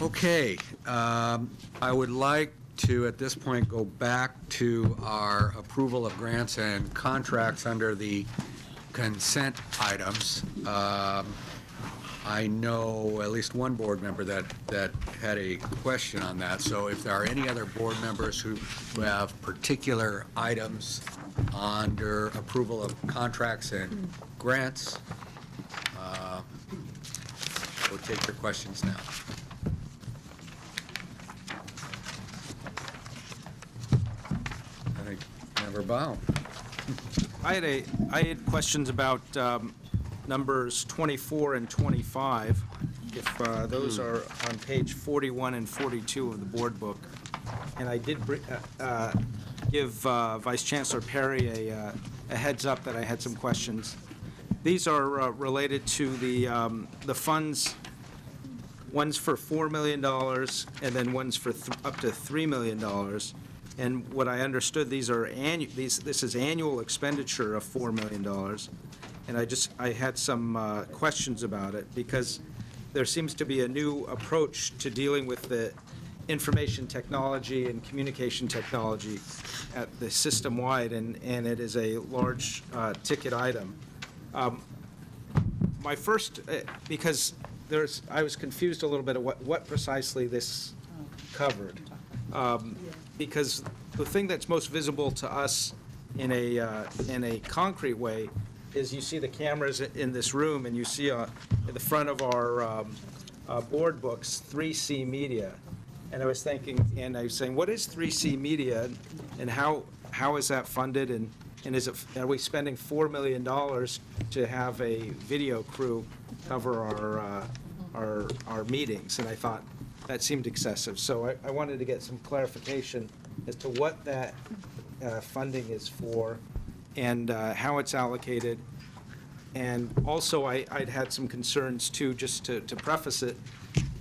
Okay, I would like to, at this point, go back to our approval of grants and contracts under the consent items. I know at least one board member that had a question on that. So if there are any other board members who have particular items under approval of contracts and grants, we'll take your questions now. I think Member Baum. I had questions about numbers 24 and 25, if those are on page 41 and 42 of the board book. And I did give Vice Chancellor Perry a heads up that I had some questions. These are related to the funds. One's for $4 million, and then one's for up to $3 million. And what I understood, these are this is annual expenditure of $4 million. And I had some questions about it, because there seems to be a new approach to dealing with the information technology and communication technology at the system-wide, and it is a large ticket item. My first, because I was confused a little bit of what precisely this covered. Because the thing that's most visible to us in a concrete way is you see the cameras in this room, and you see at the front of our board books 3C Media. And I was thinking, and I was saying, what is 3C Media, and how is that funded, and are we spending $4 million to have a video crew cover our meetings? And I thought that seemed excessive. So I wanted to get some clarification as to what that funding is for, and how it's allocated. And also, I'd had some concerns too, just to preface it.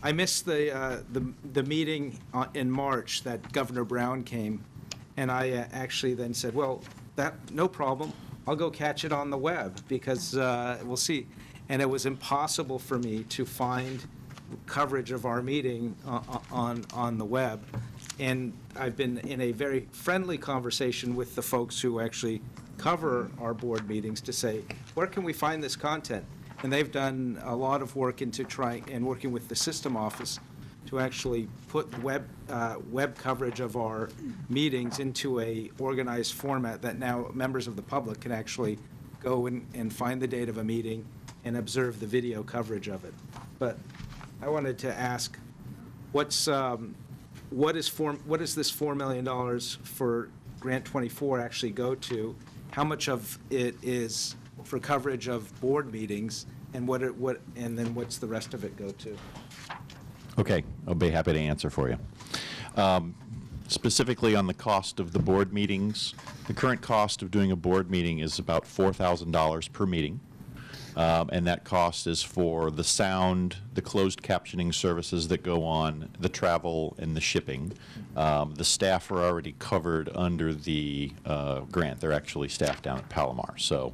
I missed the meeting in March that Governor Brown came, and I actually then said, well, no problem. I'll go catch it on the web, because we'll see. And it was impossible for me to find coverage of our meeting on the web. And I've been in a very friendly conversation with the folks who actually cover our board meetings to say, where can we find this content? And they've done a lot of work into working with the system office to actually put web coverage of our meetings into a organized format that now members of the public can actually go and find the date of a meeting and observe the video coverage of it. But I wanted to ask, what is this $4 million for Grant 24 actually go to? How much of it is for coverage of board meetings, and and then what's the rest of it go to? Okay, I'll be happy to answer for you. Specifically on the cost of the board meetings, the current cost of doing a board meeting is about $4,000 per meeting. And that cost is for the sound, the closed captioning services that go on, the travel, and the shipping. The staff are already covered under the grant. They're actually staffed down at Palomar. So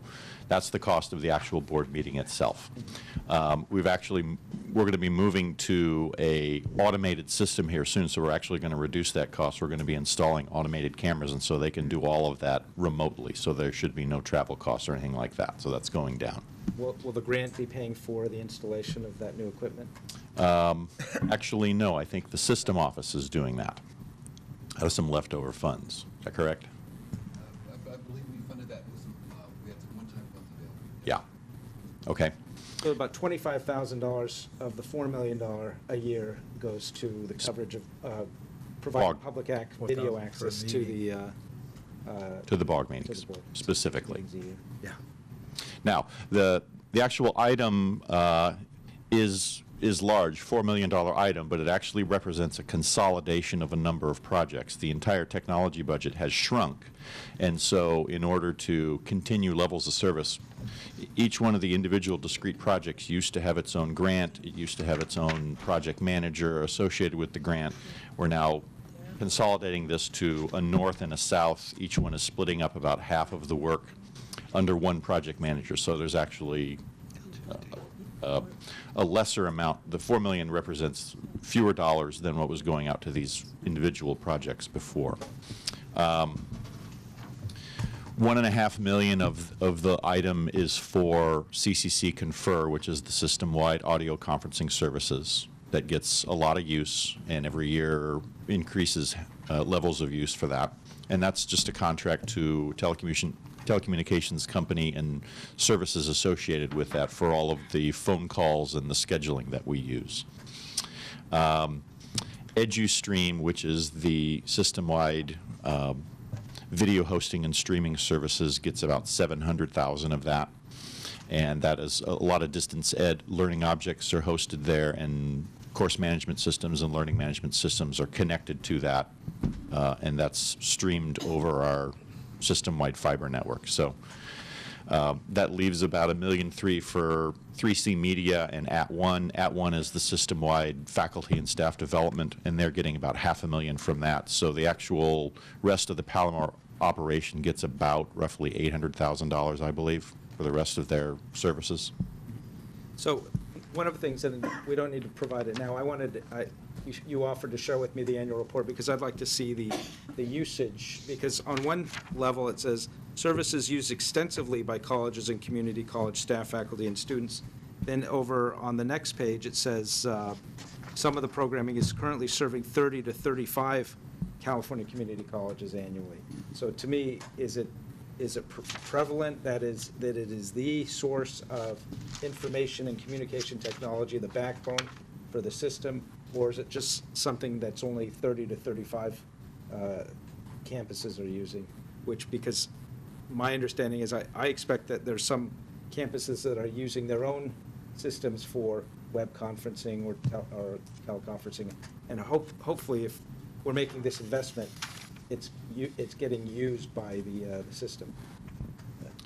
that's the cost of the actual board meeting itself. We're going to be moving to a automated system here soon, so we're actually going to reduce that cost. We're going to be installing automated cameras, and so they can do all of that remotely. So there should be no travel costs or anything like that. So that's going down. Will the grant be paying for the installation of that new equipment? Actually, no. I think the system office is doing that out of some leftover funds. Is that correct? I believe we funded that with some, we had some one-time funds available. Yeah. Okay. So about $25,000 of the $4 million a year goes to the coverage of providing public video access to the BOG meetings, specifically. Yeah. Now, the actual item is large, $4 million item, but it actually represents a consolidation of a number of projects. The entire technology budget has shrunk, and so in order to continue levels of service, each one of the individual discrete projects used to have its own grant. It used to have its own project manager associated with the grant. We're now consolidating this to a north and a south. Each one is splitting up about half of the work under one project manager. So there's actually a lesser amount. The $4 million represents fewer dollars than what was going out to these individual projects before. $1.5 million of the item is for CCC Confer, which is the system-wide audio conferencing services that gets a lot of use, and every year increases levels of use for that. And that's just a contract to telecommunications company and services associated with that for all of the phone calls and the scheduling that we use. EduStream, which is the system-wide video hosting and streaming services, gets about $700,000 of that, and that is a lot of distance ed learning objects are hosted there, and course management systems and learning management systems are connected to that, and that's streamed over our system-wide fiber network. So that leaves about $1.3 million for 3C Media and @ONE. @ONE is the system-wide faculty and staff development, and they're getting about $500,000 from that. So the actual rest of the Palomar operation gets about roughly $800,000, I believe, for the rest of their services. So one of the things, and we don't need to provide it now, you offered to share with me the annual report because I'd like to see the usage, because on one level it says, services used extensively by colleges and community college staff, faculty, and students. Then over on the next page, it says some of the programming is currently serving 30 to 35 California community colleges annually. So to me, is it prevalent that it is the source of information and communication technology, the backbone for the system, or is it just something that's only 30 to 35 campuses are using? Which, because my understanding is I expect that there's some campuses that are using their own systems for web conferencing or teleconferencing, and hopefully if we're making this investment, it's getting used by the system.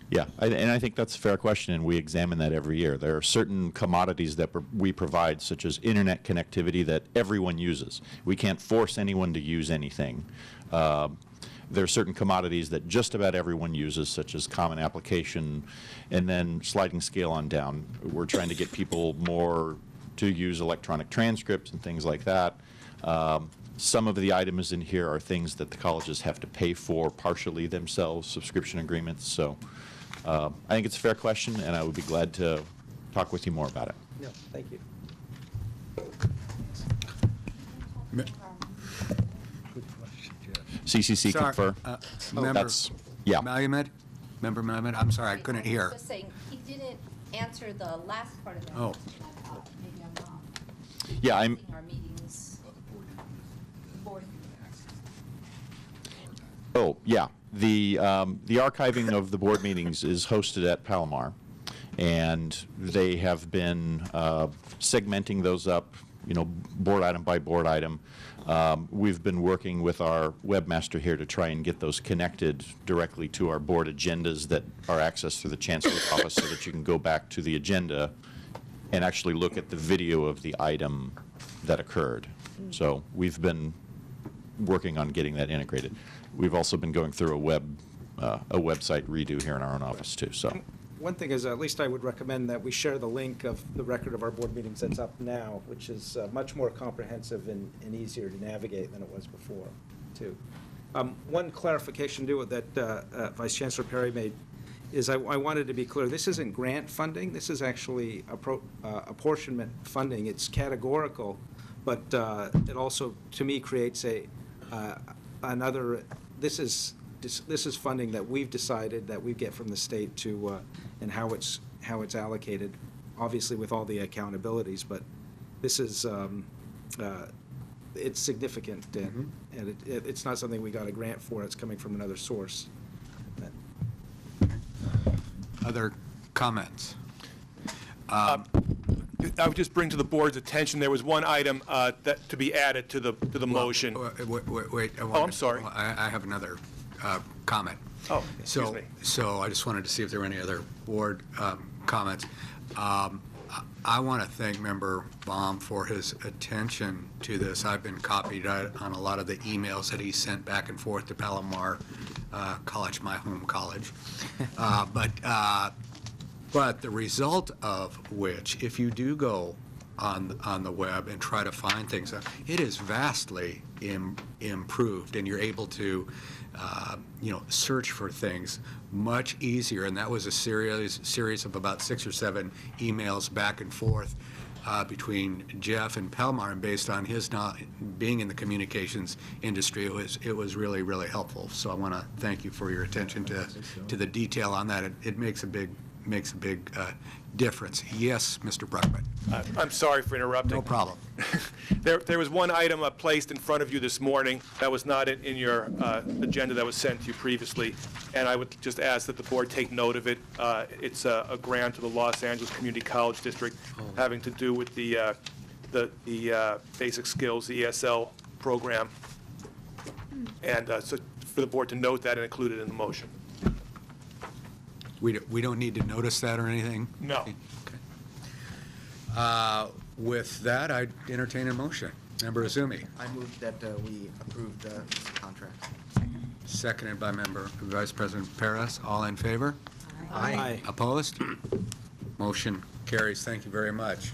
Yeah, and I think that's a fair question, and we examine that every year. There are certain commodities that we provide, such as internet connectivity, that everyone uses. We can't force anyone to use anything. There are certain commodities that just about everyone uses, such as common application, and then sliding scale on down. We're trying to get people more to use electronic transcripts and things like that. Some of the items in here are things that the colleges have to pay for partially themselves, subscription agreements. So I think it's a fair question, and I would be glad to talk with you more about it. No, thank you. CCC Sorry, Confer. Member That's, yeah. Malumed? Member Malumed, I'm sorry, I couldn't hear. Just saying, he didn't answer the last part of that Oh. question, I thought. Maybe I'm wrong. Yeah, I'm. Our meetings, board. Oh, yeah. The archiving of the board meetings is hosted at Palomar, and they have been segmenting those up, board item by board item. We've been working with our webmaster here to try and get those connected directly to our board agendas that are accessed through the Chancellor's office, so that you can go back to the agenda and actually look at the video of the item that occurred. So we've been working on getting that integrated. We've also been going through a website redo here in our own office too. So One thing is, at least I would recommend that we share the link of the record of our board meetings that's up now, which is much more comprehensive and easier to navigate than it was before, too. One clarification, too, that Vice Chancellor Perry made is I wanted to be clear. This isn't grant funding. This is actually apportionment funding. It's categorical, but it also, to me, creates another. This is funding that we've decided that we get from the state to, and how it's allocated, obviously with all the accountabilities, but this is, it's significant, and it's not something we got a grant for, it's coming from another source. Other comments? I would just bring to the board's attention, there was one item that to be added to the motion. Wait. I'm sorry. I have another comment. Oh, excuse me. So I just wanted to see if there were any other board comments. I want to thank Member Baum for his attention to this. I've been copied on a lot of the emails that he sent back and forth to Palomar College, my home college. But But the result of which, if you do go on the web and try to find things, it is vastly improved, and you're able to, search for things much easier. And that was a series of about 6 or 7 emails back and forth between Jeff and Palmar, and based on his being in the communications industry, it was really, really helpful. So I want to thank you for your attention to the detail on that. It makes a big difference. Yes, Mr. Bruckman. I'm sorry for interrupting. No problem. There was one item placed in front of you this morning that was not in your agenda that was sent to you previously, and I would just ask that the board take note of it. It's a grant to the Los Angeles Community College District having to do with the basic skills, the ESL program. And so for the board to note that and include it in the motion. We don't need to notice that or anything? No. Okay. With that, I entertain a motion. Member Azumi, I move that we approve the contract. seconded by Member Vice President Perez. All in favor? Aye. Opposed? Motion carries. Thank you very much.